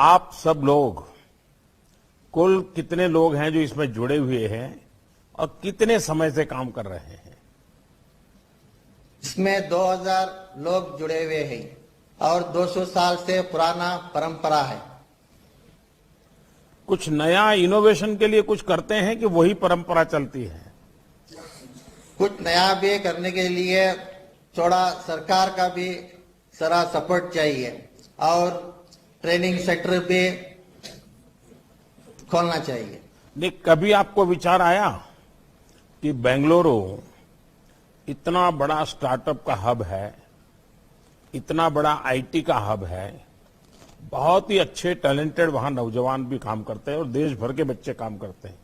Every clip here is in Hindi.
आप सब लोग कुल कितने लोग हैं जो इसमें जुड़े हुए हैं और कितने समय से काम कर रहे हैं? इसमें 2000 लोग जुड़े हुए हैं और 200 साल से पुराना परंपरा है। कुछ नया इनोवेशन के लिए कुछ करते हैं कि वही परंपरा चलती है? कुछ नया भी करने के लिए थोड़ा सरकार का भी सारा सपोर्ट चाहिए और ट्रेनिंग सेंटर भी खोलना चाहिए। नहीं, कभी आपको विचार आया कि बेंगलुरु इतना बड़ा स्टार्टअप का हब है, इतना बड़ा आईटी का हब है, बहुत ही अच्छे टैलेंटेड वहां नौजवान भी काम करते हैं और देश भर के बच्चे काम करते हैं,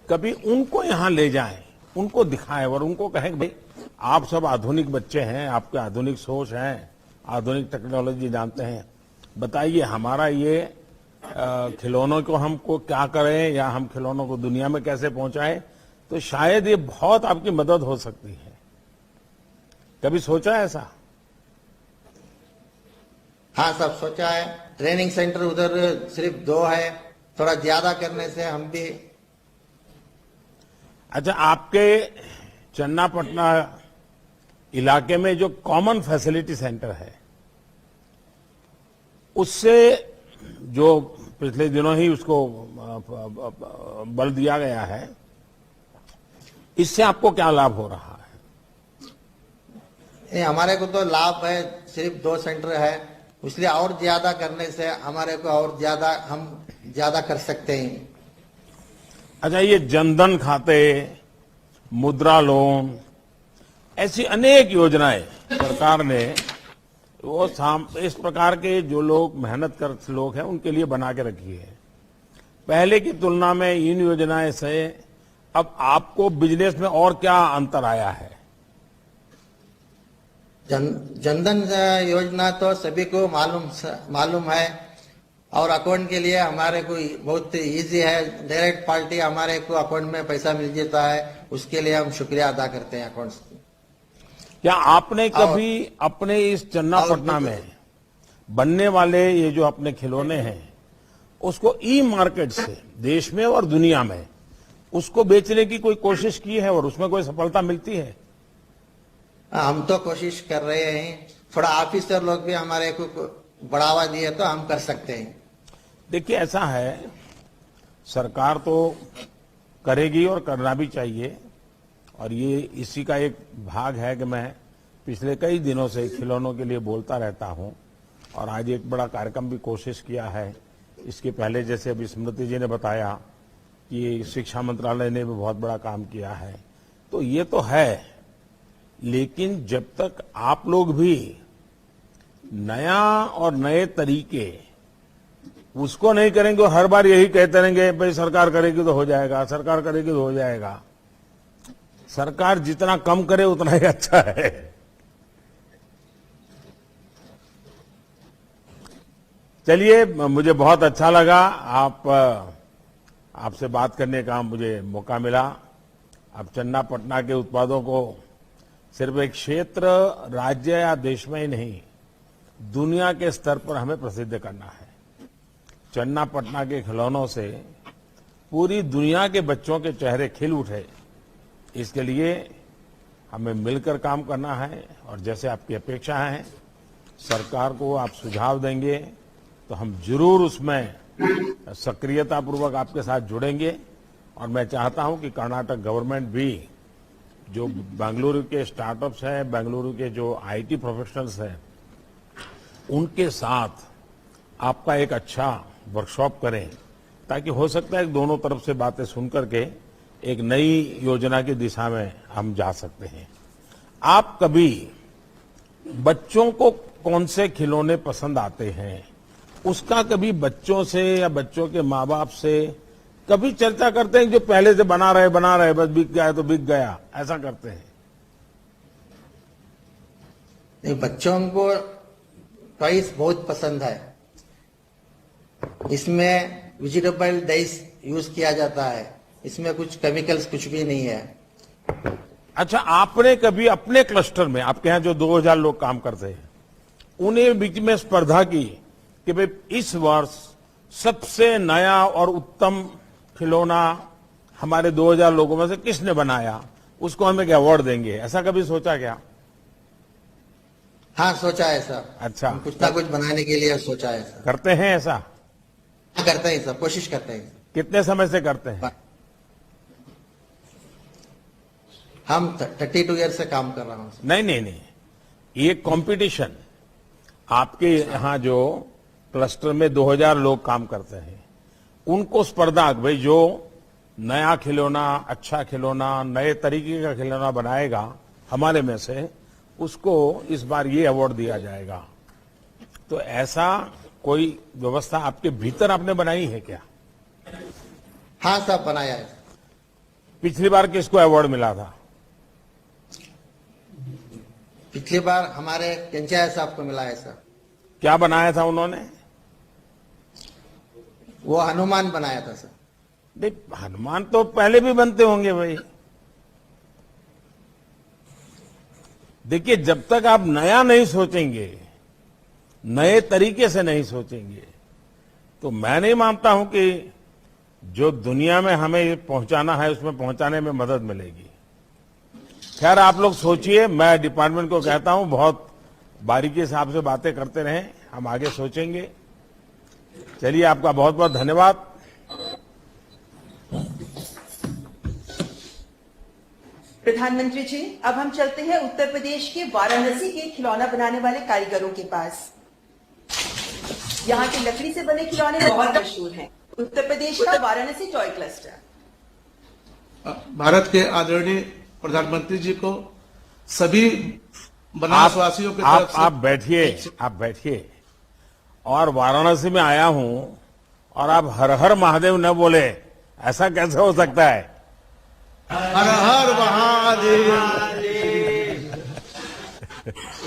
कभी उनको यहां ले जाएं, उनको दिखाएं और उनको कहें भाई आप सब आधुनिक बच्चे हैं, आपके आधुनिक सोच है, आधुनिक टेक्नोलॉजी जानते हैं, बताइए हमारा ये खिलौनों को हमको क्या करें या हम खिलौनों को दुनिया में कैसे पहुंचाएं, तो शायद ये बहुत आपकी मदद हो सकती है। कभी सोचा है ऐसा? हाँ, सब सोचा है। ट्रेनिंग सेंटर उधर सिर्फ 2 है, थोड़ा ज्यादा करने से हम भी। अच्छा, आपके चन्नापटना इलाके में जो कॉमन फैसिलिटी सेंटर है, उससे जो पिछले दिनों ही उसको बल दिया गया है, इससे आपको क्या लाभ हो रहा है? हमारे को तो लाभ है, सिर्फ 2 सेंटर है, इसलिए और ज्यादा करने से हमारे को और ज्यादा हम ज्यादा कर सकते हैं। अच्छा, ये जनधन खाते, मुद्रा लोन, ऐसी अनेक योजनाएं सरकार ने वो इस प्रकार के जो लोग मेहनत कर लोग हैं उनके लिए बना के रखी है। पहले की तुलना में इन योजनाएं से अब आपको बिजनेस में और क्या अंतर आया है? जनधन योजना तो सभी को मालूम है और अकाउंट के लिए हमारे को बहुत इजी है। डायरेक्ट पार्टी हमारे को अकाउंट में पैसा मिल जाता है, उसके लिए हम शुक्रिया अदा करते हैं अकाउंट से। क्या आपने कभी अपने इस चन्नापटना में बनने वाले ये जो अपने खिलौने हैं उसको ई मार्केट से देश में और दुनिया में उसको बेचने की कोई कोशिश की है और उसमें कोई सफलता मिलती है? हम तो कोशिश कर रहे हैं, थोड़ा ऑफिसर लोग भी हमारे को बढ़ावा दिए तो हम कर सकते हैं। देखिए, ऐसा है, सरकार तो करेगी और करना भी चाहिए, और ये इसी का एक भाग है कि मैं पिछले कई दिनों से खिलौनों के लिए बोलता रहता हूं और आज एक बड़ा कार्यक्रम भी कोशिश किया है। इसके पहले जैसे अभी स्मृति जी ने बताया कि शिक्षा मंत्रालय ने भी बहुत बड़ा काम किया है, तो ये तो है, लेकिन जब तक आप लोग भी नया और नए तरीके उसको नहीं करेंगे, हर बार यही कहते रहेंगे भाई सरकार करेगी तो हो जाएगा, सरकार करेगी तो हो जाएगा। सरकार जितना कम करे उतना ही अच्छा है। चलिए, मुझे बहुत अच्छा लगा आपसे बात करने का मुझे मौका मिला। अब चन्नापटना के उत्पादों को सिर्फ एक क्षेत्र, राज्य या देश में ही नहीं, दुनिया के स्तर पर हमें प्रसिद्ध करना है। चन्नापटना के खिलौनों से पूरी दुनिया के बच्चों के चेहरे खिल उठे, इसके लिए हमें मिलकर काम करना है। और जैसे आपकी अपेक्षा है, सरकार को आप सुझाव देंगे तो हम जरूर उसमें सक्रियतापूर्वक आपके साथ जुड़ेंगे। और मैं चाहता हूं कि कर्नाटक गवर्नमेंट भी जो बेंगलुरु के स्टार्टअप्स हैं, बेंगलुरु के जो आईटी प्रोफेशनल्स हैं, उनके साथ आपका एक अच्छा वर्कशॉप करें, ताकि हो सकता है कि दोनों तरफ से बातें सुन करके एक नई योजना की दिशा में हम जा सकते हैं। आप कभी बच्चों को कौन से खिलौने पसंद आते हैं, उसका कभी बच्चों से या बच्चों के माँ बाप से कभी चर्चा करते हैं? जो पहले से बना रहे बस बिक गया तो बिक गया, ऐसा करते हैं? बच्चों को टॉयज बहुत पसंद है। इसमें वेजिटेबल डाइस यूज किया जाता है, इसमें कुछ केमिकल्स कुछ भी नहीं है। अच्छा, आपने कभी अपने क्लस्टर में, आपके यहाँ जो 2000 लोग काम करते हैं, उन्हें बीच में स्पर्धा की कि भाई इस वर्ष सबसे नया और उत्तम खिलौना हमारे 2000 लोगों में से किसने बनाया, उसको हम एक अवार्ड देंगे, ऐसा कभी सोचा क्या? हाँ, सोचा है सर। अच्छा, हम कुछ ना कुछ बनाने के लिए सोचा है सर। करते हैं ऐसा? हाँ, करते हैं सर, कोशिश करते हैं। कितने समय से करते हैं? हम 32 ईयर से काम कर रहा हूँ सर। नहीं नहीं नहीं, ये कंपटीशन आपके यहाँ जो क्लस्टर में 2000 लोग काम करते हैं, उनको स्पर्धा, भाई जो नया खिलौना, अच्छा खिलौना, नए तरीके का खिलौना बनाएगा हमारे में से, उसको इस बार ये अवार्ड दिया जाएगा। तो ऐसा कोई व्यवस्था आपके भीतर आपने बनाई है क्या? हाँ सर, बनाया है। पिछली बार किसको अवार्ड मिला था? पिछली बार हमारे केंचाया साहब को मिला है सर। क्या बनाया था उन्होंने? वो हनुमान बनाया था सर। नहीं, हनुमान तो पहले भी बनते होंगे भाई। देखिए, जब तक आप नया नहीं सोचेंगे, नए तरीके से नहीं सोचेंगे, तो मैं नहीं मानता हूं कि जो दुनिया में हमें पहुंचाना है उसमें पहुंचाने में मदद मिलेगी। खैर, आप लोग सोचिए, मैं डिपार्टमेंट को कहता हूं बहुत बारीकी से आपसे बातें करते रहें, हम आगे सोचेंगे। चलिए, आपका बहुत बहुत धन्यवाद। प्रधानमंत्री जी, अब हम चलते हैं उत्तर प्रदेश के वाराणसी के खिलौना बनाने वाले कारीगरों के पास। यहाँ के लकड़ी से बने खिलौने बहुत मशहूर हैं। उत्तर प्रदेश का वाराणसी टॉय क्लस्टर। भारत के आदरणीय प्रधानमंत्री जी को सभी बनारसवासियों की तरफ से आप बैठिए। और वाराणसी में आया हूं और आप हर हर महादेव न बोले, ऐसा कैसे हो सकता है? हर हर महादेव।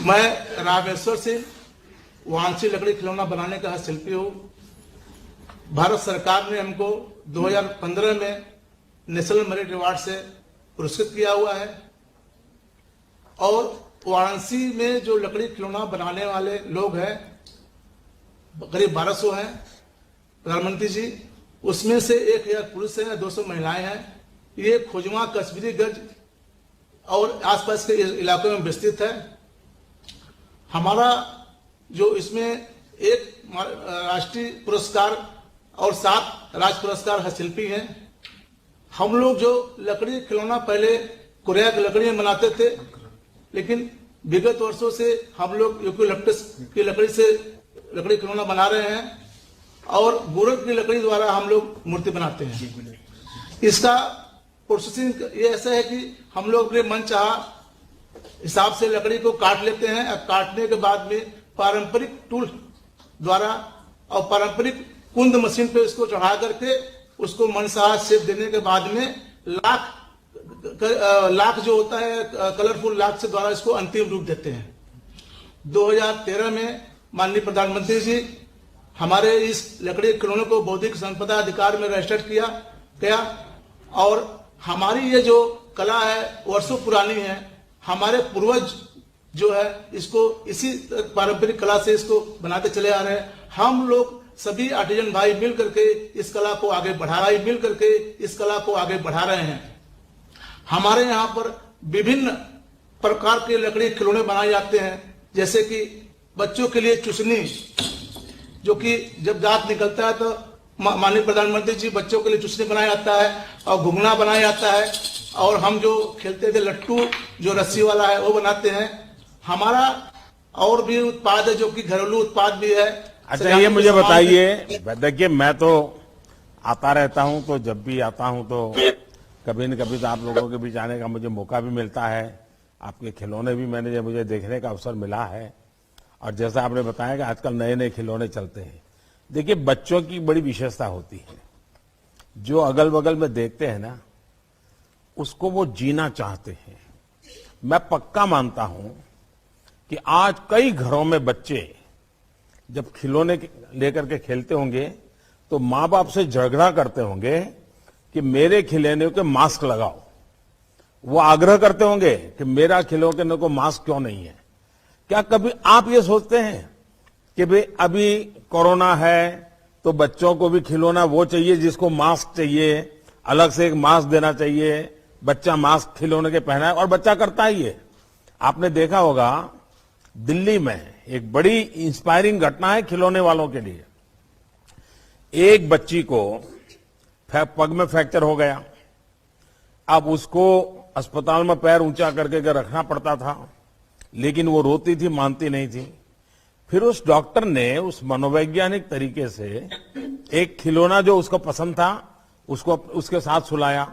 मैं रामेश्वर सिंह, वाराणसी लकड़ी खिलौना बनाने का शिल्पी हूं। भारत सरकार ने हमको 2015 में नेशनल मेरिट अवार्ड से पुरस्कृत किया हुआ है। और वाराणसी में जो लकड़ी खिलौना बनाने वाले लोग हैं, करीब 1200 हैं प्रधानमंत्री जी। उसमें से 1000 पुरुष हैं, 200 महिलाएं हैं। ये खोजवा, कश्मीरी गज और आसपास के इलाकों में विस्तृत है। हमारा जो इसमें एक राष्ट्रीय पुरस्कार और 7 राज्य पुरस्कार हस्तशिल्पी हैं। हम लोग जो लकड़ी खिलौना पहले कोरिया की लकड़ी में बनाते थे, लेकिन विगत वर्षों से हम लोग यूकेलिप्टस की लकड़ी से लकड़ी खिलौना बना रहे हैं और गुरक की लकड़ी द्वारा हम लोग मूर्ति बनाते हैं। इसका प्रोसेसिंग ये ऐसा है कि हम लोग अपने मन चाहा हिसाब से लकड़ी को काट लेते हैं और काटने के बाद में पारंपरिक टूल द्वारा और पारंपरिक कुंद मशीन पे इसको चढ़ा करके उसको मनचाहा शेप देने के बाद में लाख जो होता है, कलरफुल लाख से द्वारा इसको अंतिम रूप देते हैं। 2013 में माननीय प्रधानमंत्री जी हमारे इस लकड़ी खिलौने को बौद्धिक संपदा अधिकार में रजिस्टर्ड किया गया। और हमारी ये जो कला है वर्षों पुरानी है। हमारे पूर्वज जो है इसको इसी पारंपरिक कला से इसको बनाते चले आ रहे हैं। हम लोग सभी आर्टिजन भाई मिल करके इस कला को आगे बढ़ा रहे हैं। हमारे यहाँ पर विभिन्न प्रकार के लकड़ी खिलौने बनाए जाते हैं, जैसे कि बच्चों के लिए चुसनी, जो कि जब दांत निकलता है तो माननीय प्रधानमंत्री जी बच्चों के लिए चुसनी बनाया जाता है और घुंघना बनाया जाता है। और हम जो खेलते थे लट्टू जो रस्सी वाला है वो बनाते हैं। हमारा और भी उत्पाद है जो कि घरेलू उत्पाद भी है। अच्छा, ये मुझे बताइए, देखिए मैं तो आता रहता हूं, तो जब भी आता हूं तो कभी न कभी तो आप लोगों के बीच आने का मुझे मौका भी मिलता है। आपके खिलौने भी मुझे देखने का अवसर मिला है। और जैसा आपने बताया कि आजकल नए नए खिलौने चलते हैं। देखिए, बच्चों की बड़ी विशेषता होती है, जो अगल बगल में देखते हैं ना, उसको वो जीना चाहते हैं। मैं पक्का मानता हूं कि आज कई घरों में बच्चे जब खिलौने लेकर के खेलते होंगे तो मां बाप से झगड़ा करते होंगे कि मेरे खिलौने को मास्क लगाओ। वो आग्रह करते होंगे कि मेरा खिलौने को मास्क क्यों नहीं है। क्या कभी आप ये सोचते हैं कि भाई अभी कोरोना है तो बच्चों को भी खिलौना वो चाहिए जिसको मास्क चाहिए, अलग से एक मास्क देना चाहिए, बच्चा मास्क खिलौने के पहना है, और बच्चा करता ही है। आपने देखा होगा दिल्ली में एक बड़ी इंस्पायरिंग घटना है खिलौने वालों के लिए। एक बच्ची को पग में फ्रैक्चर हो गया, अब उसको अस्पताल में पैर ऊंचा करके रखना पड़ता था, लेकिन वो रोती थी, मानती नहीं थी। फिर उस डॉक्टर ने उस मनोवैज्ञानिक तरीके से एक खिलौना जो उसको पसंद था उसको उसके साथ सुलाया,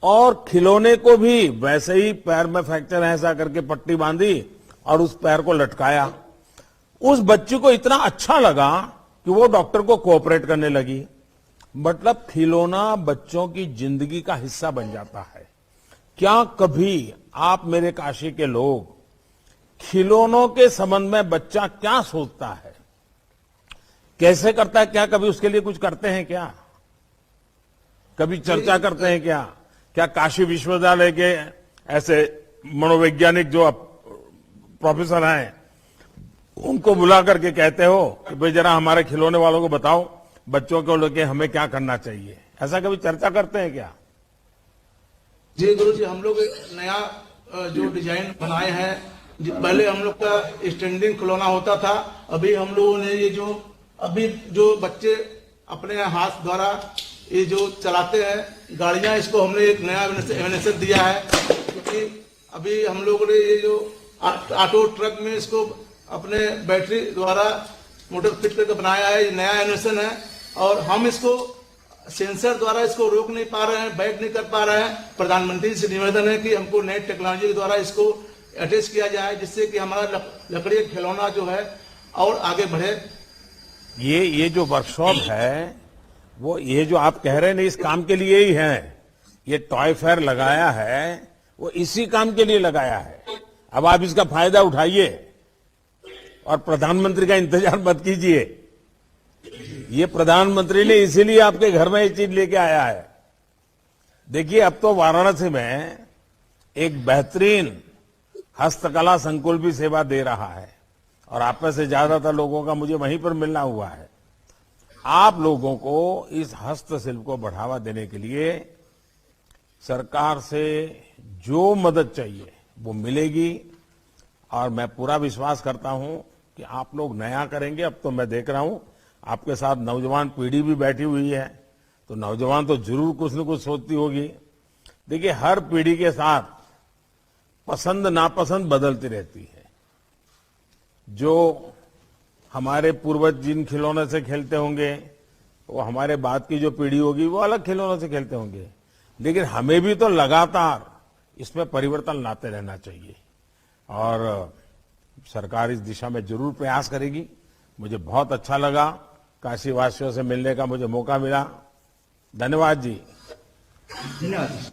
और खिलौने को भी वैसे ही पैर में फ्रैक्चर है ऐसा करके पट्टी बांधी और उस पैर को लटकाया। उस बच्ची को इतना अच्छा लगा कि वो डॉक्टर को कोऑपरेट करने लगी। मतलब खिलौना बच्चों की जिंदगी का हिस्सा बन जाता है। क्या कभी आप मेरे काशी के लोग खिलौनों के संबंध में बच्चा क्या सोचता है, कैसे करता है, क्या कभी उसके लिए कुछ करते हैं क्या? कभी चर्चा करते हैं क्या? क्या काशी विश्वविद्यालय के ऐसे मनोवैज्ञानिक जो प्रोफेसर हैं उनको बुला करके कहते हो कि भाई जरा हमारे खिलौने वालों को बताओ बच्चों को लेके हमें क्या करना चाहिए? ऐसा कभी चर्चा करते हैं क्या? जी गुरु जी, हम लोग नया जो डिजाइन बनाए हैं, पहले हम लोग का स्टैंडिंग खिलौना होता था, अभी हम लोगों ने ये जो बच्चे अपने हाथ द्वारा ये जो चलाते हैं गाड़ियां, इसको हमने एक नया इनोवेशन दिया है। क्योंकि अभी हम लोगों ने ये जो ऑटो ट्रक में इसको अपने बैटरी द्वारा मोटर फिट करके बनाया है, ये नया इनोवेशन है, और हम इसको सेंसर द्वारा इसको रोक नहीं पा रहे हैं, बैक नहीं कर पा रहे हैं। प्रधानमंत्री से निवेदन है कि हमको नई टेक्नोलॉजी के द्वारा इसको अटैच किया जाए, जिससे कि हमारा लकड़ी खिलौना जो है और आगे बढ़े। ये जो वर्कशॉप है वो ये जो आप कह रहे हैं ना, इस काम के लिए ही है। ये टॉय फेयर लगाया है वो इसी काम के लिए लगाया है। अब आप इसका फायदा उठाइए और प्रधानमंत्री का इंतजार मत कीजिए। ये प्रधानमंत्री ने इसीलिए आपके घर में ये चीज लेके आया है। देखिए, अब तो वाराणसी में एक बेहतरीन हस्तकला संकुल भी सेवा दे रहा है, और आप में से ज्यादातर लोगों का मुझे वहीं पर मिलना हुआ है। आप लोगों को इस हस्तशिल्प को बढ़ावा देने के लिए सरकार से जो मदद चाहिए वो मिलेगी, और मैं पूरा विश्वास करता हूं कि आप लोग नया करेंगे। अब तो मैं देख रहा हूं आपके साथ नौजवान पीढ़ी भी बैठी हुई है, तो नौजवान तो जरूर कुछ न कुछ सोचती होगी। देखिए, हर पीढ़ी के साथ पसंद नापसंद बदलती रहती है। जो हमारे पूर्वज जिन खिलौने से खेलते होंगे, वो हमारे बाद की जो पीढ़ी होगी वो अलग खिलौनों से खेलते होंगे, लेकिन हमें भी तो लगातार इसमें परिवर्तन लाते रहना चाहिए, और सरकार इस दिशा में जरूर प्रयास करेगी। मुझे बहुत अच्छा लगा, काशी वासियों से मिलने का मुझे मौका मिला। धन्यवाद जी। धन्यवाद।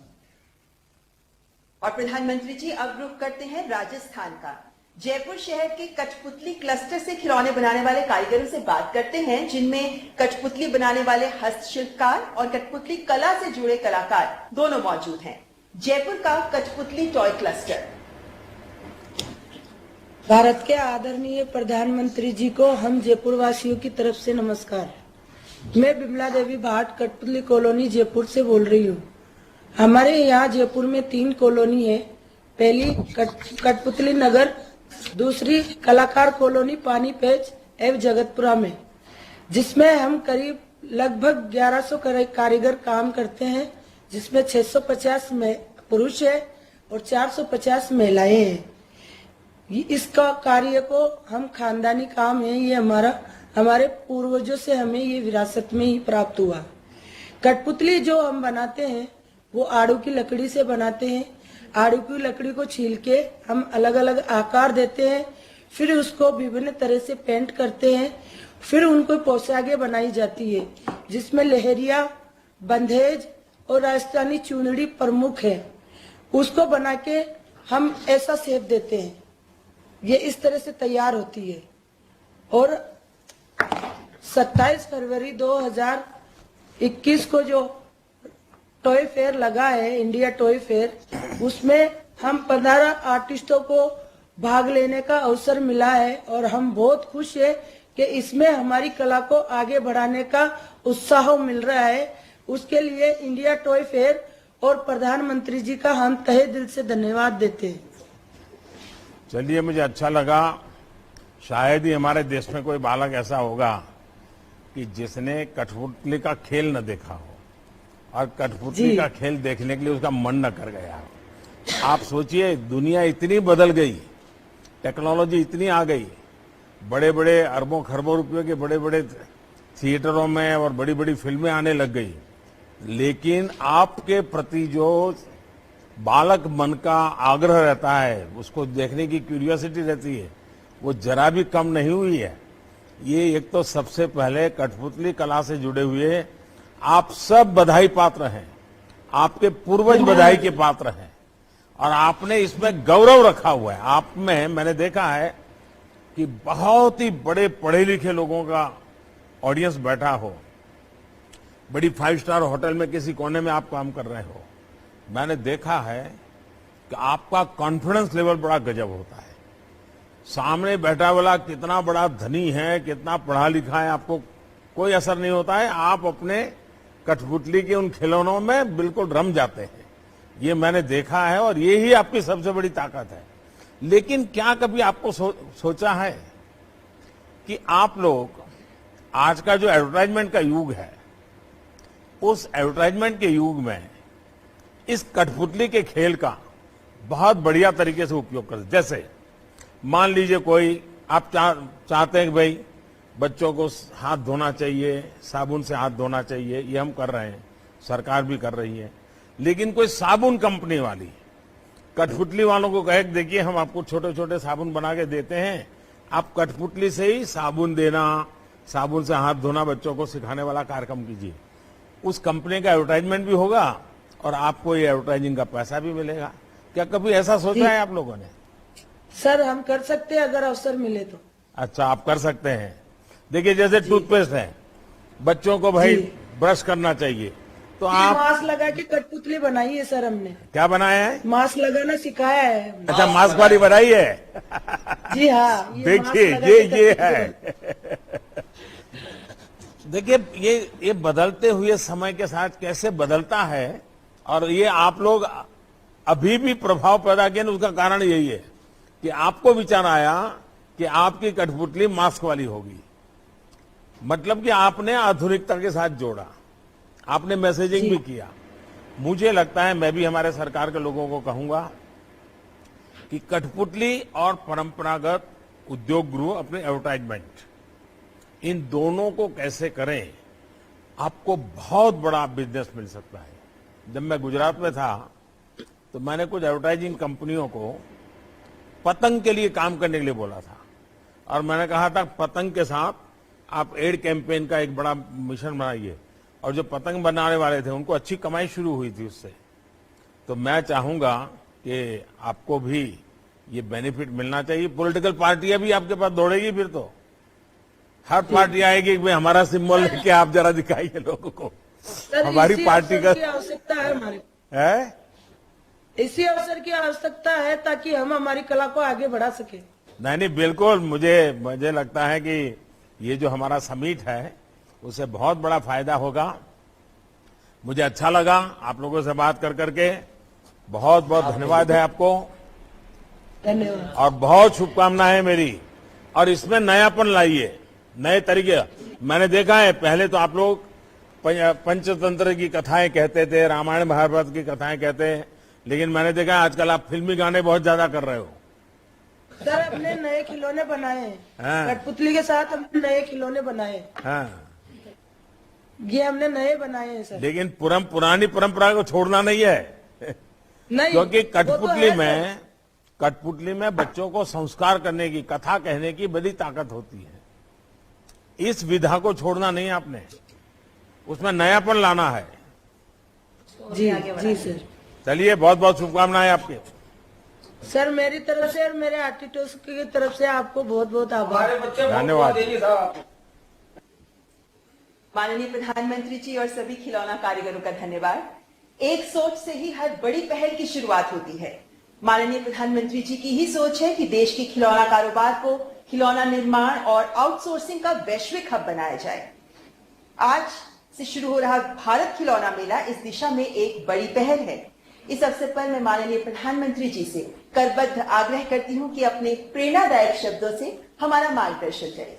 और प्रधानमंत्री जी, अब रुख करते हैं राजस्थान का। जयपुर शहर के कठपुतली क्लस्टर से खिलौने बनाने वाले कारीगरों से बात करते हैं, जिनमें कठपुतली बनाने वाले हस्तशिल्पकार और कठपुतली कला से जुड़े कलाकार दोनों मौजूद हैं। जयपुर का कठपुतली टॉय क्लस्टर। भारत के आदरणीय प्रधानमंत्री जी को हम जयपुर वासियों की तरफ से नमस्कार। मैं बिमला देवी भाट कठपुतली कॉलोनी जयपुर से बोल रही हूँ। हमारे यहाँ जयपुर में 3 कॉलोनी है। पहली कठपुतली नगर, दूसरी कलाकार कॉलोनी पानीपेच एवं जगतपुरा में, जिसमें हम करीब लगभग 1100 कारीगर काम करते हैं, जिसमें 650 पुरुष है और 450 महिलाएं हैं। इसका कार्य को हम खानदानी काम है, ये हमारे पूर्वजों से हमें ये विरासत में ही प्राप्त हुआ। कठपुतली जो हम बनाते हैं वो आड़ू की लकड़ी से बनाते हैं। आड़ू की लकड़ी को छील के हम अलग अलग आकार देते हैं, फिर उसको विभिन्न तरह से पेंट करते हैं, फिर उनको पोशाकें बनाई जाती है, जिसमें लहरिया, बंधेज और राजस्थानी चुनड़ी प्रमुख है। उसको बना के हम ऐसा शेप देते हैं, ये इस तरह से तैयार होती है। और 27 फरवरी 2021 को जो टॉय फेयर लगा है, इंडिया टॉय फेयर, उसमें हम 15 आर्टिस्टों को भाग लेने का अवसर मिला है, और हम बहुत खुश है कि इसमें हमारी कला को आगे बढ़ाने का उत्साह मिल रहा है। उसके लिए इंडिया टॉय फेयर और प्रधानमंत्री जी का हम तहे दिल से धन्यवाद देते हैं। चलिए, मुझे अच्छा लगा। शायद ही हमारे देश में कोई बालक ऐसा होगा कि जिसने कठपुतली का खेल न देखा हो और कठपुतली का खेल देखने के लिए उसका मन न कर गया हो। आप सोचिए, दुनिया इतनी बदल गई, टेक्नोलॉजी इतनी आ गई, बड़े बड़े अरबों खरबों रुपयों के बड़े बड़े थिएटरों में और बड़ी बड़ी फिल्में आने लग गई, लेकिन आपके प्रति जो बालक मन का आग्रह रहता है, उसको देखने की क्यूरियोसिटी रहती है, वो जरा भी कम नहीं हुई है। ये एक तो सबसे पहले कठपुतली कला से जुड़े हुए आप सब बधाई पात्र हैं, आपके पूर्वज बधाई के पात्र हैं और आपने इसमें गौरव रखा हुआ है। आप में मैंने देखा है कि बहुत ही बड़े पढ़े लिखे लोगों का ऑडियंस बैठा हो, बड़ी 5 स्टार होटल में किसी कोने में आप काम कर रहे हो, मैंने देखा है कि आपका कॉन्फिडेंस लेवल बड़ा गजब होता है। सामने बैठा वाला कितना बड़ा धनी है, कितना पढ़ा लिखा है, आपको कोई असर नहीं होता है। आप अपने कठपुतली के उन खिलौनों में बिल्कुल रम जाते हैं। ये मैंने देखा है और ये ही आपकी सबसे बड़ी ताकत है। लेकिन क्या कभी आपको सोचा है कि आप लोग आज का जो एडवर्टाइजमेंट का युग है, उस एडवर्टाइजमेंट के युग में इस कठपुतली के खेल का बहुत बढ़िया तरीके से उपयोग कर। जैसे मान लीजिए कोई आप चाहते हैं कि भाई बच्चों को हाथ धोना चाहिए, साबुन से हाथ धोना चाहिए, ये हम कर रहे हैं, सरकार भी कर रही है, लेकिन कोई साबुन कंपनी वाली कठपुतली वालों को कहे देखिए हम आपको छोटे छोटे साबुन बना के देते हैं, आप कठपुतली से ही साबुन देना, साबुन से हाथ धोना बच्चों को सिखाने वाला कार्यक्रम कीजिए। उस कंपनी का एडवर्टाइजमेंट भी होगा और आपको ये एडवर्टाइजिंग का पैसा भी मिलेगा। क्या कभी ऐसा सोचा है आप लोगों ने? सर हम कर सकते हैं अगर अवसर मिले तो। अच्छा, आप कर सकते हैं। देखिए जैसे टूथपेस्ट है, बच्चों को भाई ब्रश करना चाहिए, तो आप मास्क लगा के कठपुतली बनाई है सर हमने। क्या बनाया है? मास्क लगाना सिखाया है हमने। अच्छा, मास्क वाली बनाई है? जी हाँ, देखिए ये है। देखिए ये बदलते हुए समय के साथ कैसे बदलता है और ये आप लोग अभी भी प्रभाव पैदा किए, उसका कारण यही है कि आपको विचार आया कि आपकी कठपुतली मास्क वाली होगी। मतलब कि आपने आधुनिकता के साथ जोड़ा, आपने मैसेजिंग भी किया। मुझे लगता है, मैं भी हमारे सरकार के लोगों को कहूंगा कि कठपुतली और परंपरागत उद्योग गृह अपने एडवर्टाइजमेंट, इन दोनों को कैसे करें, आपको बहुत बड़ा बिजनेस मिल सकता है। जब मैं गुजरात में था तो मैंने कुछ एडवर्टाइजिंग कंपनियों को पतंग के लिए काम करने के लिए बोला था और मैंने कहा था पतंग के साथ आप एड कैंपेन का एक बड़ा मिशन बनाइए, और जो पतंग बनाने वाले थे उनको अच्छी कमाई शुरू हुई थी उससे। तो मैं चाहूंगा कि आपको भी ये बेनिफिट मिलना चाहिए। पॉलिटिकल पार्टियां भी आपके पास दौड़ेगी, फिर तो हर पार्टी आएगी कि भाई हमारा सिंबल लेके आप जरा दिखाइए लोगों को। हमारी पार्टी का आवश्यकता है, हमारे है इसी अवसर की आवश्यकता है ताकि हम हमारी कला को आगे बढ़ा सके। नहीं, बिल्कुल। मुझे लगता है कि ये जो हमारा समिट है उसे बहुत बड़ा फायदा होगा। मुझे अच्छा लगा आप लोगों से बात कर करके। बहुत बहुत धन्यवाद है आपको, धन्यवाद और बहुत शुभकामनाएं मेरी। और इसमें नयापन लाइए, नए तरीके। मैंने देखा है पहले तो आप लोग पंचतंत्र की कथाएं कहते थे, रामायण महाभारत की कथाएं कहते हैं, लेकिन मैंने देखा है आजकल आप फिल्मी गाने बहुत ज्यादा कर रहे हो। सर हमने नए खिलौने बनाए हाँ। हैं, कठपुतली के साथ हमने नए खिलौने बनाए। हाँ, ये हमने नए बनाए हैं सर। लेकिन पुरानी परंपरा को छोड़ना नहीं है। नहीं, क्योंकि वो तो है, कठपुतली में बच्चों को संस्कार करने की, कथा कहने की बड़ी ताकत होती है। इस विधा को छोड़ना नहीं आपने, उसमें नयापन लाना है। जी जी सर। चलिए, बहुत बहुत शुभकामनाएं आपके। सर मेरी तरफ से और मेरे आर्टिस्टों की तरफ से आपको बहुत बहुत आभार। धन्यवाद। माननीय प्रधानमंत्री जी और सभी खिलौना कारीगरों का धन्यवाद। एक सोच से ही हर बड़ी पहल की शुरुआत होती है। माननीय प्रधानमंत्री जी की ही सोच है कि देश के खिलौना कारोबार को खिलौना निर्माण और आउटसोर्सिंग का वैश्विक हब बनाया जाए। आज से शुरू हो रहा भारत खिलौना मेला इस दिशा में एक बड़ी पहल है। इस अवसर पर मैं माननीय प्रधानमंत्री जी से करबद्ध आग्रह करती हूं कि अपने प्रेरणादायक शब्दों से हमारा मार्गदर्शन करें।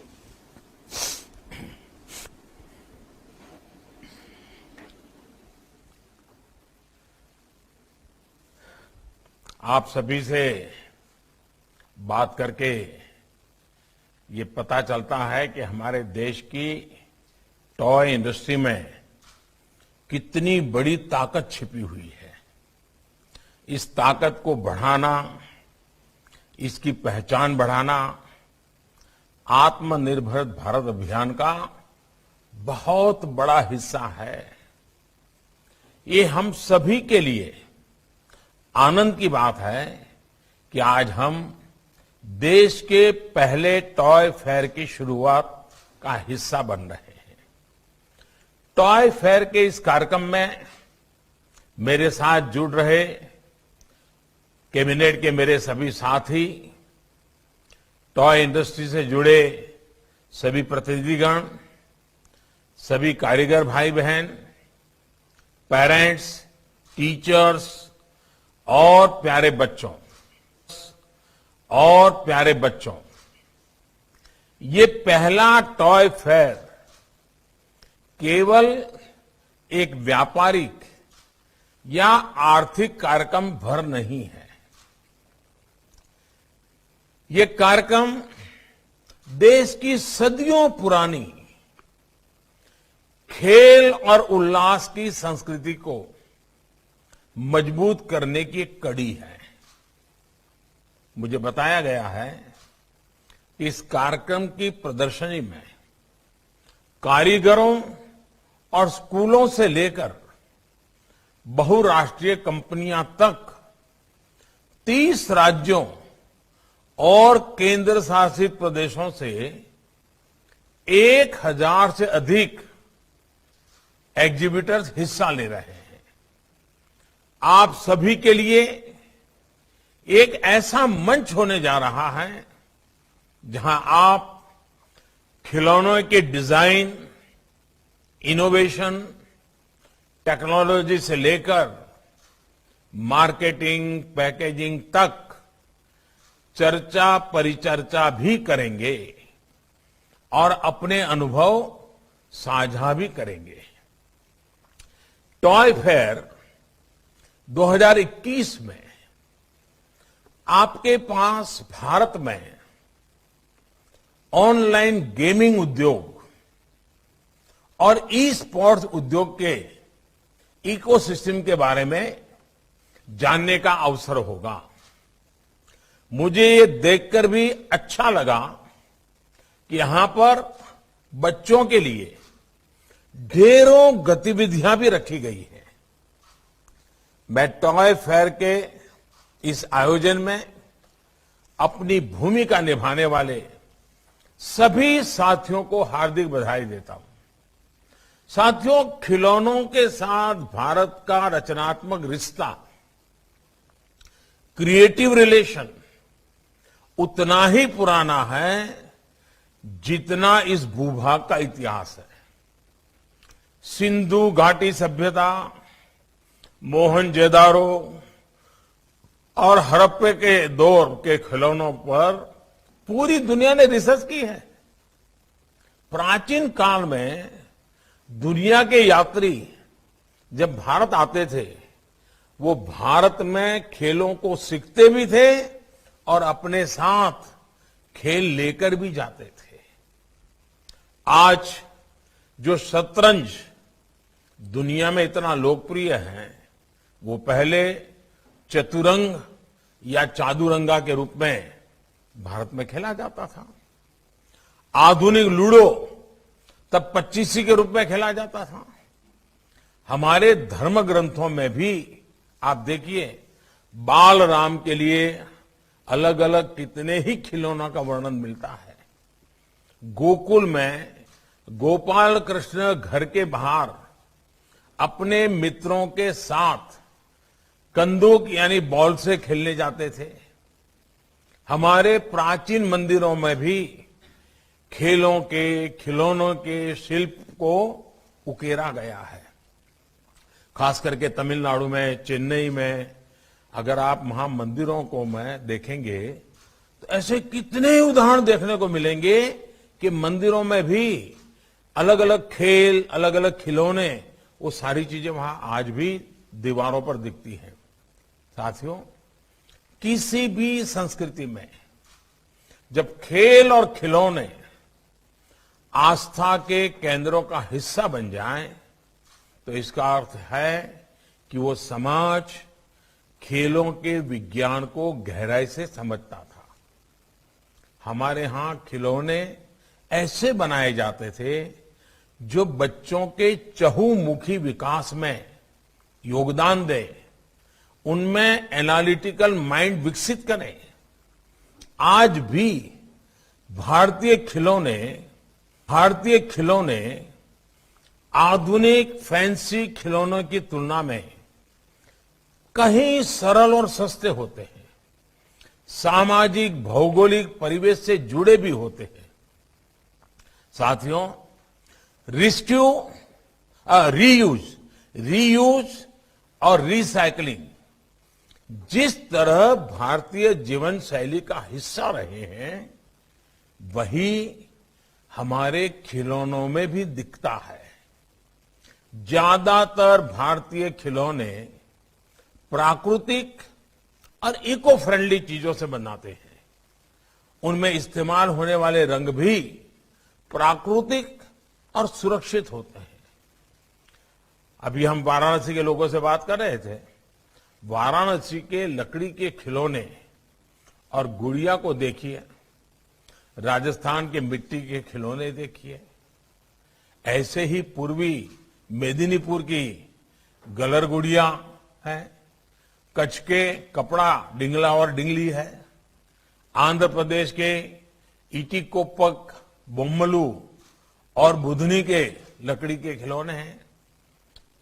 आप सभी से बात करके ये पता चलता है कि हमारे देश की टॉय इंडस्ट्री में कितनी बड़ी ताकत छिपी हुई है। इस ताकत को बढ़ाना, इसकी पहचान बढ़ाना आत्मनिर्भर भारत अभियान का बहुत बड़ा हिस्सा है। ये हम सभी के लिए आनंद की बात है कि आज हम देश के पहले टॉय फेयर की शुरुआत का हिस्सा बन रहे हैं। टॉय फेयर के इस कार्यक्रम में मेरे साथ जुड़ रहे कैबिनेट के मेरे सभी साथी, टॉय इंडस्ट्री से जुड़े सभी प्रतिनिधिगण, सभी कारीगर भाई बहन, पेरेंट्स, टीचर्स और प्यारे बच्चों, ये पहला टॉय फेयर केवल एक व्यापारिक या आर्थिक कार्यक्रम भर नहीं है। ये कार्यक्रम देश की सदियों पुरानी खेल और उल्लास की संस्कृति को मजबूत करने की एक कड़ी है। मुझे बताया गया है कि इस कार्यक्रम की प्रदर्शनी में कारीगरों और स्कूलों से लेकर बहुराष्ट्रीय कंपनियां तक 30 राज्यों और केंद्र शासित प्रदेशों से 1000 से अधिक एग्जीबिटर्स हिस्सा ले रहे हैं। आप सभी के लिए एक ऐसा मंच होने जा रहा है जहां आप खिलौनों के डिजाइन, इनोवेशन, टेक्नोलॉजी से लेकर मार्केटिंग, पैकेजिंग तक चर्चा परिचर्चा भी करेंगे और अपने अनुभव साझा भी करेंगे। टॉय फेयर 2021 में आपके पास भारत में ऑनलाइन गेमिंग उद्योग और ई स्पोर्ट्स उद्योग के इकोसिस्टम के बारे में जानने का अवसर होगा। मुझे ये देखकर भी अच्छा लगा कि यहां पर बच्चों के लिए ढेरों गतिविधियां भी रखी गई है। मैं टॉय फेयर के इस आयोजन में अपनी भूमिका निभाने वाले सभी साथियों को हार्दिक बधाई देता हूं। साथियों, खिलौनों के साथ भारत का रचनात्मक रिश्ता, क्रिएटिव रिलेशन उतना ही पुराना है जितना इस भूभाग का इतिहास है। सिंधु घाटी सभ्यता, मोहनजोदारो और हड़प्पा के दौर के खिलौनों पर पूरी दुनिया ने रिसर्च की है। प्राचीन काल में दुनिया के यात्री जब भारत आते थे, वो भारत में खेलों को सीखते भी थे और अपने साथ खेल लेकर भी जाते थे। आज जो शतरंज दुनिया में इतना लोकप्रिय है, वो पहले चतुरंग या चादुरंगा के रूप में भारत में खेला जाता था। आधुनिक लूडो तब 25 के रूप में खेला जाता था। हमारे धर्म ग्रंथों में भी आप देखिए, बाल राम के लिए अलग अलग कितने ही खिलौना का वर्णन मिलता है। गोकुल में गोपाल कृष्ण घर के बाहर अपने मित्रों के साथ कंदूक यानी बॉल से खेलने जाते थे। हमारे प्राचीन मंदिरों में भी खेलों के खिलौनों के शिल्प को उकेरा गया है। खास करके तमिलनाडु में, चेन्नई में अगर आप वहां मंदिरों को में देखेंगे तो ऐसे कितने उदाहरण देखने को मिलेंगे कि मंदिरों में भी अलग अलग खेल, अलग अलग खिलौने, वो सारी चीजें वहां आज भी दीवारों पर दिखती हैं। साथियों, किसी भी संस्कृति में जब खेल और खिलौने आस्था के केंद्रों का हिस्सा बन जाएं, तो इसका अर्थ है कि वो समाज खेलों के विज्ञान को गहराई से समझता था। हमारे यहां खिलौने ऐसे बनाए जाते थे जो बच्चों के चहुमुखी विकास में योगदान दे, उनमें एनालिटिकल माइंड विकसित करें। आज भी भारतीय खिलौने आधुनिक फैंसी खिलौनों की तुलना में कहीं सरल और सस्ते होते हैं, सामाजिक भौगोलिक परिवेश से जुड़े भी होते हैं। साथियों, रीयूज और रिसाइकलिंग जिस तरह भारतीय जीवन शैली का हिस्सा रहे हैं, वही हमारे खिलौनों में भी दिखता है। ज्यादातर भारतीय खिलौने प्राकृतिक और इको फ्रेंडली चीजों से बनाते हैं। उनमें इस्तेमाल होने वाले रंग भी प्राकृतिक और सुरक्षित होते हैं। अभी हम वाराणसी के लोगों से बात कर रहे थे। वाराणसी के लकड़ी के खिलौने और गुड़िया को देखिए, राजस्थान के मिट्टी के खिलौने देखिए, ऐसे ही पूर्वी मेदिनीपुर की गलर गुड़िया है, कच्छ के कपड़ा डिंगला और डिंगली है, आंध्र प्रदेश के इटिकोपक, बोम्मलू और बुधनी के लकड़ी के खिलौने हैं।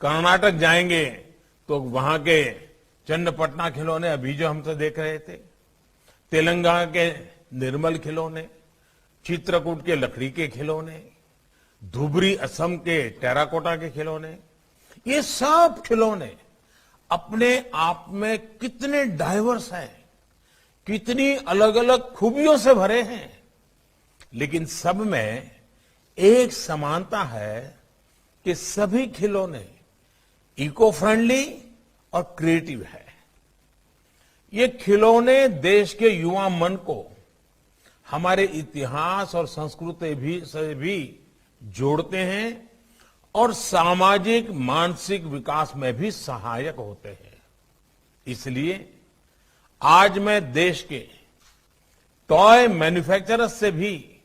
कर्नाटक जाएंगे तो वहां के चन्नपटना खिलौने अभी जो हम तो देख रहे थे, तेलंगाना के निर्मल खिलौने, चित्रकूट के लकड़ी के खिलौने, धुबरी असम के टेराकोटा के खिलौने, ये सब खिलौने अपने आप में कितने डाइवर्स हैं, कितनी अलग अलग खूबियों से भरे हैं, लेकिन सब में एक समानता है कि सभी खिलौने इको फ्रेंडली और क्रिएटिव है। ये खिलौने देश के युवा मन को हमारे इतिहास और संस्कृति से भी जोड़ते हैं और सामाजिक मानसिक विकास में भी सहायक होते हैं। इसलिए आज मैं देश के टॉय मैन्युफैक्चरर्स से भी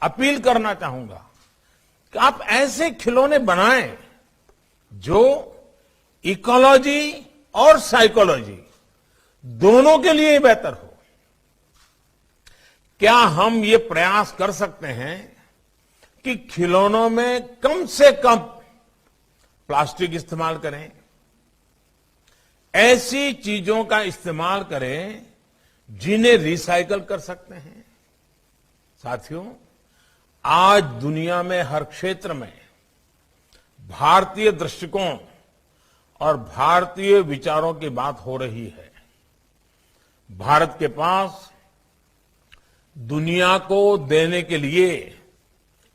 अपील करना चाहूंगा कि आप ऐसे खिलौने बनाएं जो इकोलॉजी और साइकोलॉजी दोनों के लिए बेहतर हो। क्या हम ये प्रयास कर सकते हैं कि खिलौनों में कम से कम प्लास्टिक इस्तेमाल करें, ऐसी चीजों का इस्तेमाल करें जिन्हें रिसाइकल कर सकते हैं। साथियों, आज दुनिया में हर क्षेत्र में भारतीय दृष्टिकोण और भारतीय विचारों की बात हो रही है। भारत के पास दुनिया को देने के लिए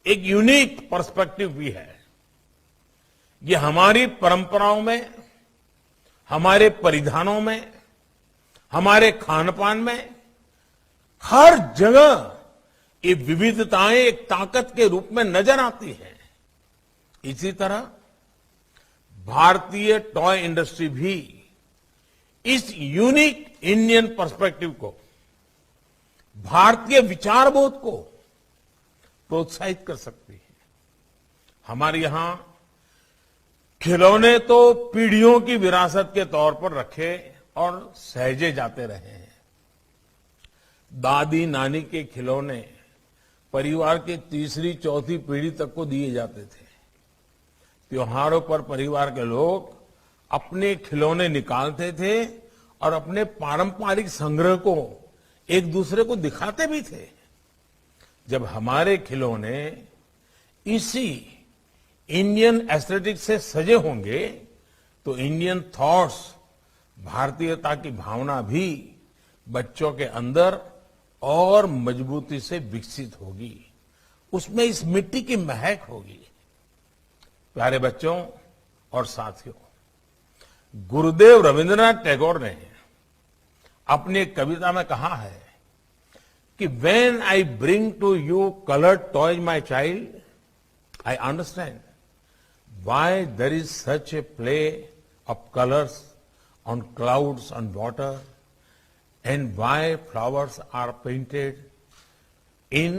एक यूनिक पर्सपेक्टिव भी है। ये हमारी परंपराओं में, हमारे परिधानों में, हमारे खान पान में, हर जगह ये विविधताएं एक ताकत के रूप में नजर आती हैं। इसी तरह भारतीय टॉय इंडस्ट्री भी इस यूनिक इंडियन पर्सपेक्टिव को, भारतीय विचारबोध को प्रोत्साहित कर सकती है। हमारे यहां खिलौने तो पीढ़ियों की विरासत के तौर पर रखे और सहेजे जाते रहे हैं। दादी नानी के खिलौने परिवार की तीसरी चौथी पीढ़ी तक को दिए जाते थे। त्योहारों पर परिवार के लोग अपने खिलौने निकालते थे और अपने पारंपरिक संग्रह को एक दूसरे को दिखाते भी थे। जब हमारे खिलौने इसी इंडियन एस्थेटिक्स से सजे होंगे तो इंडियन थॉट्स, भारतीयता की भावना भी बच्चों के अंदर और मजबूती से विकसित होगी। उसमें इस मिट्टी की महक होगी। प्यारे बच्चों और साथियों, गुरुदेव रविंद्रनाथ टैगोर ने अपनी एक कविता में कहा है कि when I bring to you coloured toys my child, I understand why there is such a play of colours on clouds on water and why flowers are painted in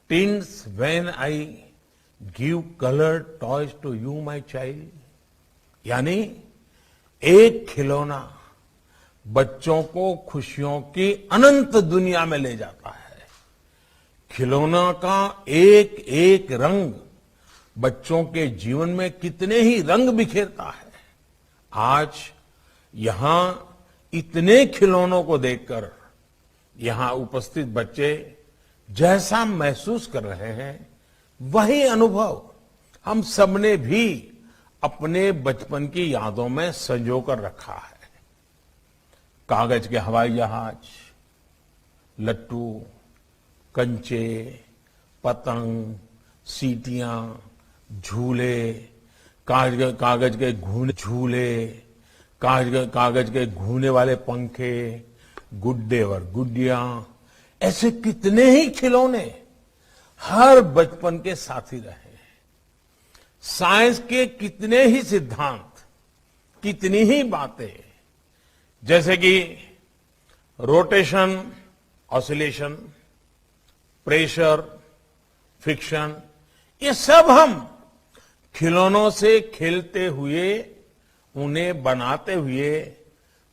tins when I give colored toys to you, my child. यानी एक खिलौना बच्चों को खुशियों की अनंत दुनिया में ले जाता है। खिलौना का एक एक रंग बच्चों के जीवन में कितने ही रंग बिखेरता है। आज यहां इतने खिलौनों को देखकर यहां उपस्थित बच्चे जैसा महसूस कर रहे हैं, वही अनुभव हम सबने भी अपने बचपन की यादों में संजोकर रखा है। कागज के हवाई जहाज, लट्टू, कंचे, पतंग, सीटियां, झूले, कागज के झूले, कागज के घूमने वाले पंखे, गुड्डे और गुड्डियां, ऐसे कितने ही खिलौने हर बचपन के साथी रहे। साइंस के कितने ही सिद्धांत, कितनी ही बातें, जैसे कि रोटेशन, ऑसिलेशन, प्रेशर, फ्रिक्शन, ये सब हम खिलौनों से खेलते हुए, उन्हें बनाते हुए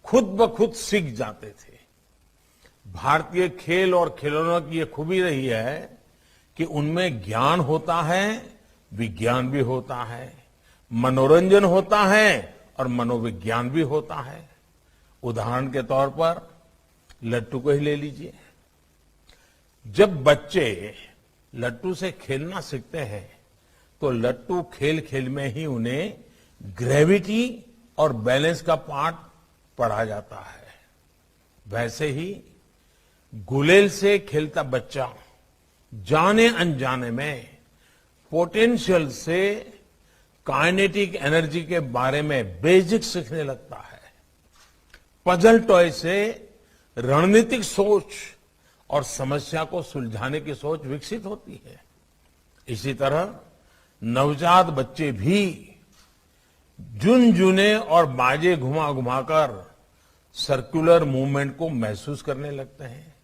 खुद ब खुद सीख जाते थे। भारतीय खेल और खिलौनों की ये खूबी रही है कि उनमें ज्ञान होता है, विज्ञान भी होता है, मनोरंजन होता है और मनोविज्ञान भी होता है। उदाहरण के तौर पर लट्टू को ही ले लीजिए। जब बच्चे लट्टू से खेलना सीखते हैं तो लट्टू खेल खेल में ही उन्हें ग्रेविटी और बैलेंस का पाठ पढ़ा जाता है। वैसे ही गुलेल से खेलता बच्चा जाने अनजाने में पोटेंशियल से काइनेटिक एनर्जी के बारे में बेसिक सीखने लगता है। पजल टॉय से रणनीतिक सोच और समस्या को सुलझाने की सोच विकसित होती है। इसी तरह नवजात बच्चे भी झुनझुने और बाजे घुमा घुमाकर सर्कुलर मूवमेंट को महसूस करने लगते हैं।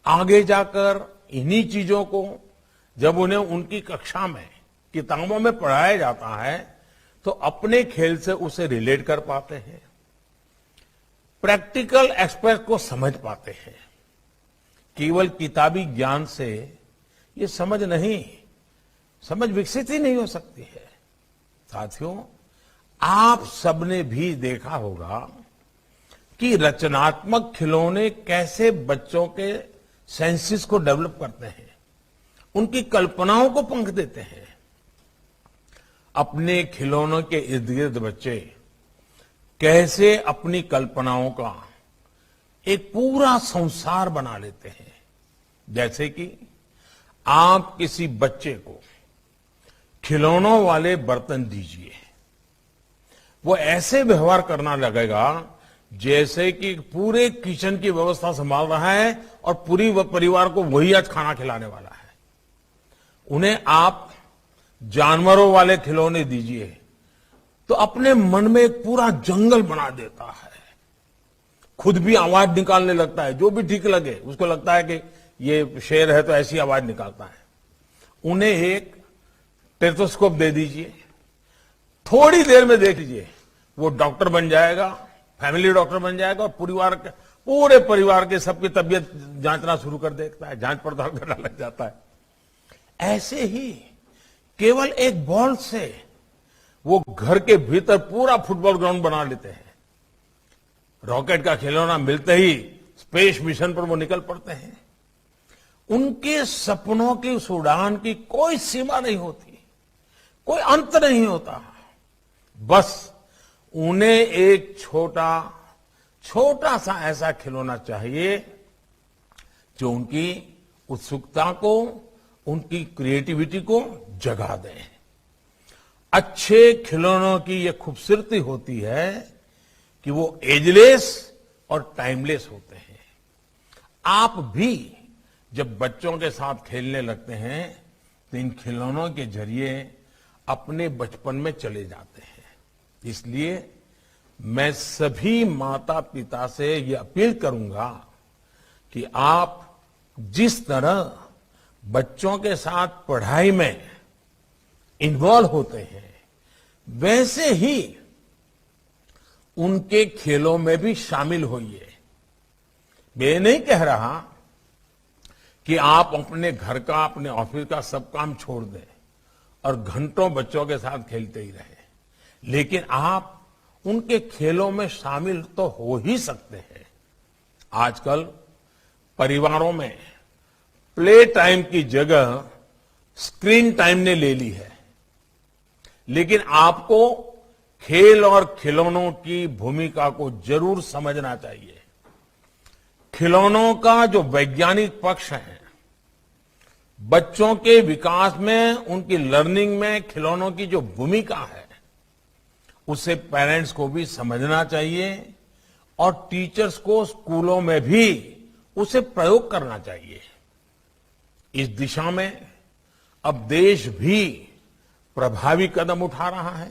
आगे जाकर इन्हीं चीजों को जब उन्हें उनकी कक्षा में, किताबों में पढ़ाया जाता है तो अपने खेल से उसे रिलेट कर पाते हैं, प्रैक्टिकल एस्पेक्ट को समझ पाते हैं। केवल किताबी ज्ञान से ये समझ विकसित ही नहीं हो सकती है। साथियों, आप सबने भी देखा होगा कि रचनात्मक खिलौने कैसे बच्चों के सेंसेस को डेवलप करते हैं, उनकी कल्पनाओं को पंख देते हैं। अपने खिलौनों के इर्द गिर्द बच्चे कैसे अपनी कल्पनाओं का एक पूरा संसार बना लेते हैं। जैसे कि आप किसी बच्चे को खिलौनों वाले बर्तन दीजिए, वो ऐसे व्यवहार करना लगेगा जैसे कि पूरे किचन की व्यवस्था संभाल रहा है और पूरी परिवार को वही आज खाना खिलाने वाला है। उन्हें आप जानवरों वाले खिलौने दीजिए तो अपने मन में एक पूरा जंगल बना देता है, खुद भी आवाज निकालने लगता है, जो भी ठीक लगे उसको लगता है कि ये शेर है तो ऐसी आवाज निकालता है। उन्हें एक टेथोस्कोप दे दीजिए, थोड़ी देर में देख लीजिए वो डॉक्टर बन जाएगा, फैमिली डॉक्टर बन जाएगा और पूरे परिवार के सबकी तबीयत जांचना शुरू कर देता है, जांच पड़ताल करना लग जाता है। ऐसे ही केवल एक बॉल से वो घर के भीतर पूरा फुटबॉल ग्राउंड बना लेते हैं। रॉकेट का खिलौना मिलते ही स्पेस मिशन पर वो निकल पड़ते हैं। उनके सपनों की उस उड़ान की कोई सीमा नहीं होती, कोई अंत नहीं होता। बस उन्हें एक छोटा सा ऐसा खिलौना चाहिए जो उनकी उत्सुकता को, उनकी क्रिएटिविटी को जगा दे। अच्छे खिलौनों की यह खूबसूरती होती है कि वो एजलेस और टाइमलेस होते हैं। आप भी जब बच्चों के साथ खेलने लगते हैं तो इन खिलौनों के जरिए अपने बचपन में चले जाते हैं। इसलिए मैं सभी माता पिता से ये अपील करूंगा कि आप जिस तरह बच्चों के साथ पढ़ाई में इन्वॉल्व होते हैं, वैसे ही उनके खेलों में भी शामिल होइए। मैं ये नहीं कह रहा कि आप अपने घर का, अपने ऑफिस का सब काम छोड़ दें और घंटों बच्चों के साथ खेलते ही रहें, लेकिन आप उनके खेलों में शामिल तो हो ही सकते हैं। आजकल परिवारों में प्ले टाइम की जगह स्क्रीन टाइम ने ले ली है, लेकिन आपको खेल और खिलौनों की भूमिका को जरूर समझना चाहिए। खिलौनों का जो वैज्ञानिक पक्ष है, बच्चों के विकास में, उनकी लर्निंग में खिलौनों की जो भूमिका है, उसे पेरेंट्स को भी समझना चाहिए और टीचर्स को स्कूलों में भी उसे प्रयोग करना चाहिए। इस दिशा में अब देश भी प्रभावी कदम उठा रहा है,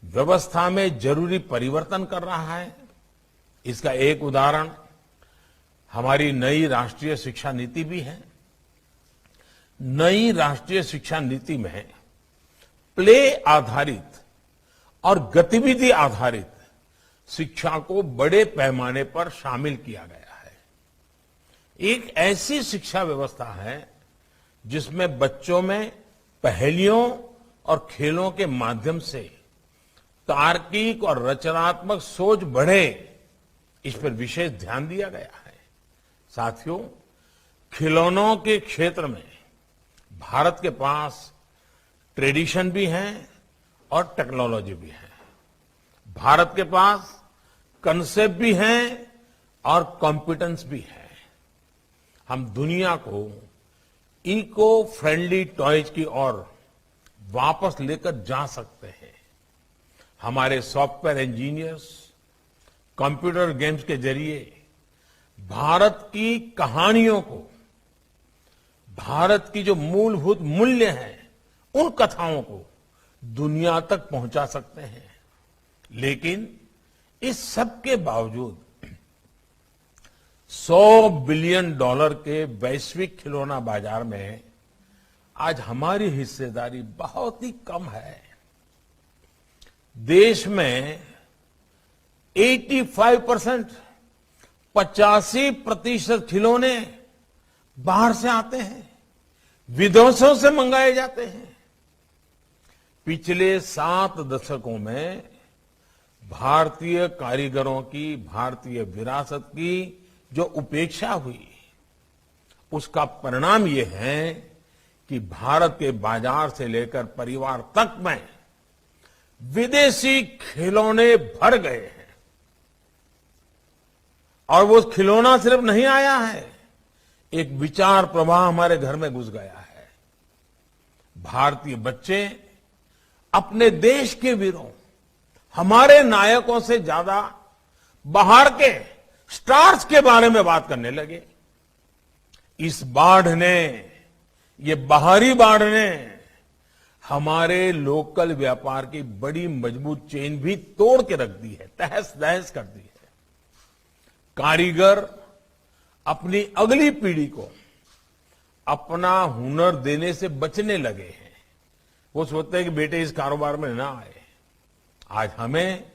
व्यवस्था में जरूरी परिवर्तन कर रहा है। इसका एक उदाहरण हमारी नई राष्ट्रीय शिक्षा नीति भी है। नई राष्ट्रीय शिक्षा नीति में प्ले आधारित और गतिविधि आधारित शिक्षा को बड़े पैमाने पर शामिल किया गया है। एक ऐसी शिक्षा व्यवस्था है जिसमें बच्चों में पहेलियों और खेलों के माध्यम से तार्किक और रचनात्मक सोच बढ़े, इस पर विशेष ध्यान दिया गया है। साथियों, खिलौनों के क्षेत्र में भारत के पास ट्रेडिशन भी है और टेक्नोलॉजी भी है। भारत के पास कंसेप्ट भी है और कॉम्पिटेंस भी है। हम दुनिया को इको फ्रेंडली टॉयज की ओर वापस लेकर जा सकते हैं। हमारे सॉफ्टवेयर इंजीनियर्स कंप्यूटर गेम्स के जरिए भारत की कहानियों को, भारत की जो मूलभूत मूल्य हैं, उन कथाओं को दुनिया तक पहुंचा सकते हैं। लेकिन इस सब के बावजूद $100 बिलियन के वैश्विक खिलौना बाजार में आज हमारी हिस्सेदारी बहुत ही कम है। देश में 85%, 85% खिलौने बाहर से आते हैं, विदेशों से मंगाए जाते हैं। पिछले 7 दशकों में भारतीय कारीगरों की, भारतीय विरासत की जो उपेक्षा हुई, उसका परिणाम ये है कि भारत के बाजार से लेकर परिवार तक में विदेशी खिलौने भर गए हैं। और वो खिलौना सिर्फ नहीं आया है, एक विचार प्रवाह हमारे घर में घुस गया है। भारतीय बच्चे अपने देश के वीरों, हमारे नायकों से ज्यादा बाहर के स्टार्स के बारे में बात करने लगे। इस बाढ़ ने, ये बाहरी बाढ़ ने हमारे लोकल व्यापार की बड़ी मजबूत चेन भी तोड़ के रख दी है, तहस नहस कर दी है। कारीगर अपनी अगली पीढ़ी को अपना हुनर देने से बचने लगे हैं। वो सोचते हैं कि बेटे इस कारोबार में ना आए। आज हमें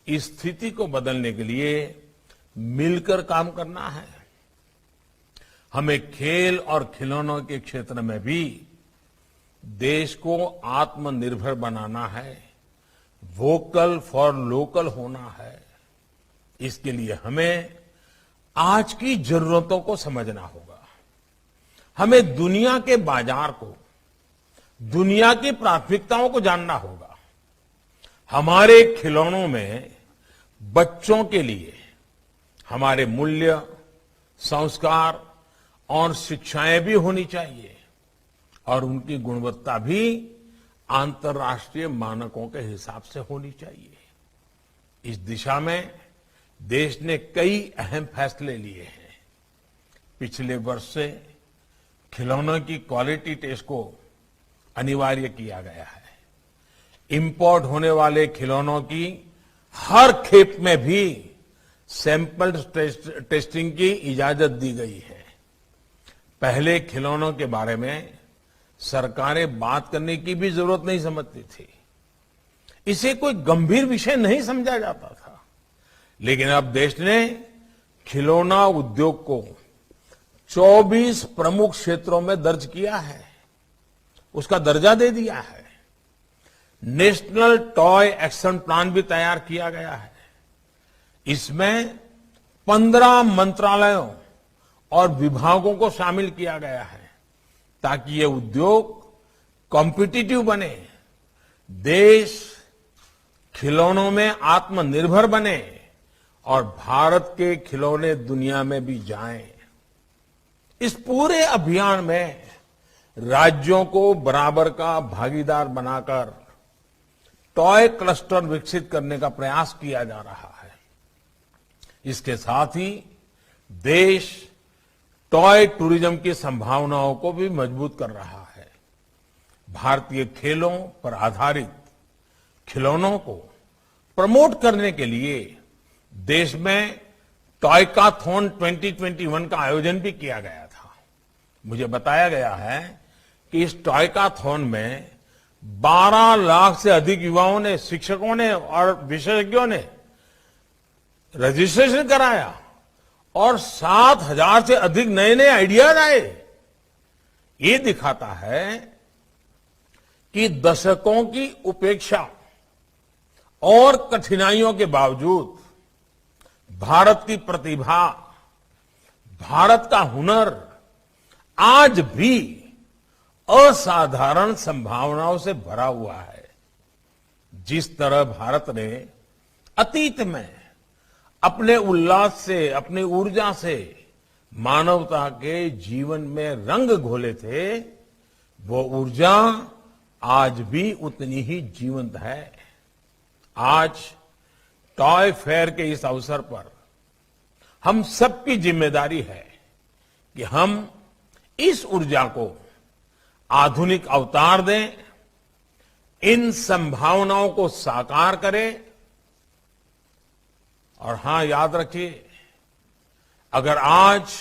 इस स्थिति को बदलने के लिए मिलकर काम करना है। हमें खेल और खिलौनों के क्षेत्र में भी देश को आत्मनिर्भर बनाना है, वोकल फॉर लोकल होना है। इसके लिए हमें आज की जरूरतों को समझना होगा। हमें दुनिया के बाजार को, दुनिया की प्राथमिकताओं को जानना होगा। हमारे खिलौनों में बच्चों के लिए हमारे मूल्य, संस्कार और शिक्षाएं भी होनी चाहिए और उनकी गुणवत्ता भी अंतर्राष्ट्रीय मानकों के हिसाब से होनी चाहिए। इस दिशा में देश ने कई अहम फैसले लिए हैं। पिछले वर्ष से खिलौनों की क्वालिटी टेस्ट को अनिवार्य किया गया है। इंपोर्ट होने वाले खिलौनों की हर खेप में भी सैंपल टेस्टिंग की इजाजत दी गई है। पहले खिलौनों के बारे में सरकारें बात करने की भी जरूरत नहीं समझती थी। इसे कोई गंभीर विषय नहीं समझा जाता था। लेकिन अब देश ने खिलौना उद्योग को 24 प्रमुख क्षेत्रों में दर्ज किया है, उसका दर्जा दे दिया है। नेशनल टॉय एक्शन प्लान भी तैयार किया गया है। इसमें 15 मंत्रालयों और विभागों को शामिल किया गया है ताकि ये उद्योग कॉम्पिटिटिव बने, देश खिलौनों में आत्मनिर्भर बने और भारत के खिलौने दुनिया में भी जाएं। इस पूरे अभियान में राज्यों को बराबर का भागीदार बनाकर टॉय क्लस्टर विकसित करने का प्रयास किया जा रहा है। इसके साथ ही देश टॉय टूरिज्म की संभावनाओं को भी मजबूत कर रहा है। भारतीय खेलों पर आधारित खिलौनों को प्रमोट करने के लिए देश में टॉयकाथॉन 2021 का आयोजन भी किया गया था। मुझे बताया गया है कि इस टॉयकाथॉन में 12 लाख से अधिक युवाओं ने, शिक्षकों ने और विशेषज्ञों ने रजिस्ट्रेशन कराया और 7,000 से अधिक नए नए आइडियाज आए। ये दिखाता है कि दशकों की उपेक्षा और कठिनाइयों के बावजूद भारत की प्रतिभा, भारत का हुनर आज भी असाधारण संभावनाओं से भरा हुआ है। जिस तरह भारत ने अतीत में अपने उल्लास से, अपनी ऊर्जा से मानवता के जीवन में रंग घोले थे, वो ऊर्जा आज भी उतनी ही जीवंत है। आज टॉय फेयर के इस अवसर पर हम सबकी जिम्मेदारी है कि हम इस ऊर्जा को आधुनिक अवतार दें, इन संभावनाओं को साकार करें। और हां, याद रखिए, अगर आज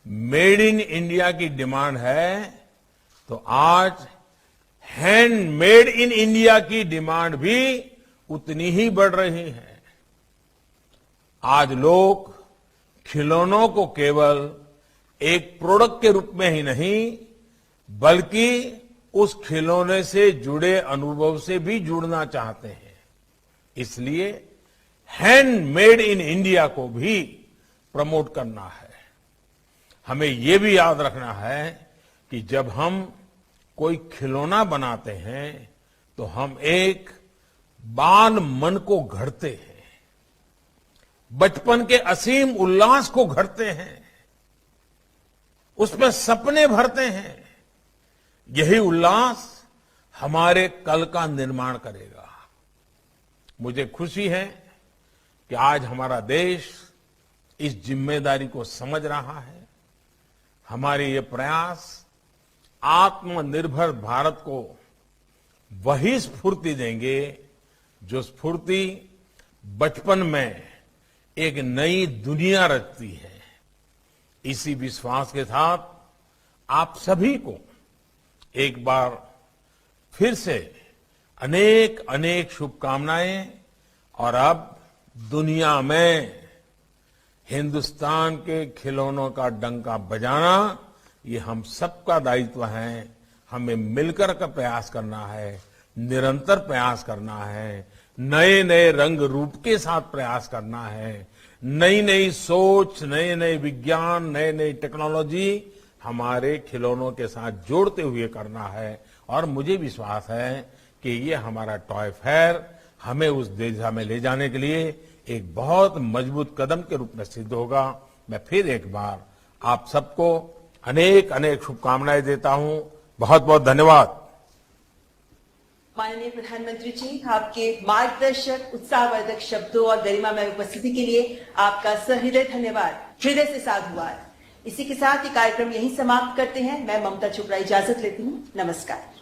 मेड इन इंडिया की डिमांड है तो आज हैंडमेड इन इंडिया की डिमांड भी उतनी ही बढ़ रही है। आज लोग खिलौनों को केवल एक प्रोडक्ट के रूप में ही नहीं, बल्कि उस खिलौने से जुड़े अनुभव से भी जुड़ना चाहते हैं। इसलिए हैंडमेड इन इंडिया को भी प्रमोट करना है। हमें ये भी याद रखना है कि जब हम कोई खिलौना बनाते हैं तो हम एक बाल मन को गढ़ते हैं, बचपन के असीम उल्लास को गढ़ते हैं, उसमें सपने भरते हैं। यही उल्लास हमारे कल का निर्माण करेगा। मुझे खुशी है कि आज हमारा देश इस जिम्मेदारी को समझ रहा है। हमारे ये प्रयास आत्मनिर्भर भारत को वही स्फूर्ति देंगे जो स्फूर्ति बचपन में एक नई दुनिया रचती है। इसी विश्वास के साथ आप सभी को एक बार फिर से अनेक अनेक शुभकामनाएं। और अब दुनिया में हिंदुस्तान के खिलौनों का डंका बजाना ये हम सबका दायित्व है। हमें मिलकर का प्रयास करना है, निरंतर प्रयास करना है, नए नए रंग रूप के साथ प्रयास करना है, नई नई सोच, नए नए विज्ञान, नए नई टेक्नोलॉजी हमारे खिलौनों के साथ जोड़ते हुए करना है। और मुझे विश्वास है कि ये हमारा टॉय फेयर हमें उस दिशा में ले जाने के लिए एक बहुत मजबूत कदम के रूप में सिद्ध होगा। मैं फिर एक बार आप सबको अनेक अनेक शुभकामनाएं देता हूं। बहुत बहुत धन्यवाद। माननीय प्रधानमंत्री जी, आपके मार्गदर्शक, उत्साहवर्धक शब्दों और गरिमामय उपस्थिति के लिए आपका सहृदय धन्यवाद, हृदय से साधुवाद। इसी के साथ ये कार्यक्रम यहीं समाप्त करते हैं। मैं ममता चोपड़ा इजाजत लेती हूँ। नमस्कार।